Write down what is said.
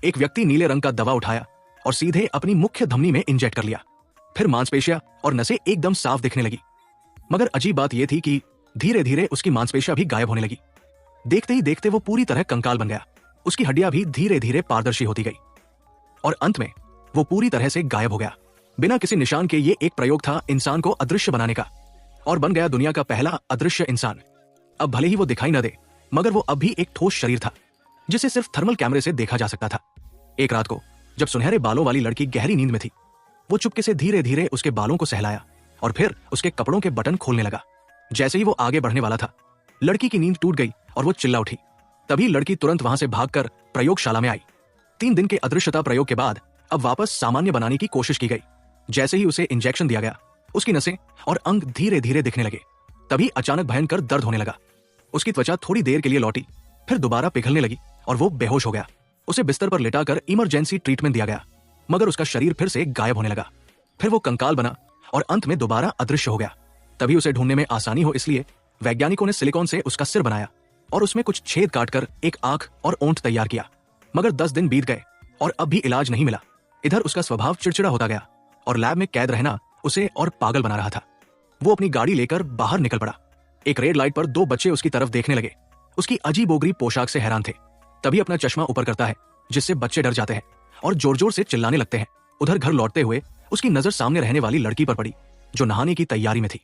एक व्यक्ति नीले रंग का दवा उठाया और सीधे अपनी मुख्य धमनी में इंजेक्ट कर लिया। फिर मांसपेशियां और नसें एकदम साफ दिखने लगी। मगर अजीब बात यह थी कि धीरे धीरे उसकी मांसपेशियां भी गायब होने लगी। देखते ही देखते वो पूरी तरह कंकाल बन गया। उसकी हड्डियां भी धीरे धीरे पारदर्शी होती गई और अंत में वो पूरी तरह से गायब हो गया। बिना किसी निशान के ये एक प्रयोग था इंसान को अदृश्य बनाने का, और बन गया दुनिया का पहला अदृश्य इंसान। अब भले ही वो दिखाई न दे, मगर वो अब भी एक ठोस शरीर था जिसे सिर्फ थर्मल कैमरे से देखा जा सकता था। एक रात को जब सुनहरे बालों वाली लड़की गहरी नींद में थी, वो चुपके से धीरे धीरे उसके बालों को सहलाया और फिर उसके कपड़ों के बटन खोलने लगा। जैसे ही वो आगे बढ़ने वाला था, लड़की की नींद टूट गई और वो चिल्ला उठी। तभी लड़की तुरंत वहां से भागकर प्रयोगशाला में आई। 3 दिन के अदृश्यता प्रयोग के बाद अब वापस सामान्य बनाने की कोशिश की गई। जैसे ही उसे इंजेक्शन दिया गया, उसकी नसें और अंग धीरे धीरे दिखने लगे। तभी अचानक भयंकर दर्द होने लगा। उसकी त्वचा थोड़ी देर के लिए लौटी, फिर दोबारा पिघलने लगी और वो बेहोश हो गया। उसे बिस्तर पर लिटाकर इमरजेंसी ट्रीटमेंट दिया गया, मगर उसका शरीर फिर से गायब होने लगा। फिर वो कंकाल बना और अंत में दोबारा अदृश्य हो गया। तभी उसे ढूंढने में आसानी हो इसलिए वैज्ञानिकों ने सिलिकॉन से उसका सिर बनाया और उसमें कुछ छेद काटकर एक आंख और ओंठ तैयार किया। मगर 10 दिन बीत गए और अब भी इलाज नहीं मिला। इधर उसका स्वभाव चिड़चिड़ा होता गया और लैब में कैद रहना उसे और पागल बना रहा था। वो अपनी गाड़ी लेकर बाहर निकल पड़ा। एक रेड लाइट पर 2 बच्चे उसकी तरफ देखने लगे। उसकी अजीबोगरीब पोशाक से हैरान थे। तभी अपना चश्मा ऊपर करता है, जिससे बच्चे डर जाते हैं और जोर जोर से चिल्लाने लगते हैं। उधर घर लौटते हुए उसकी नजर सामने रहने वाली लड़की पर पड़ी, जो नहाने की तैयारी में थी।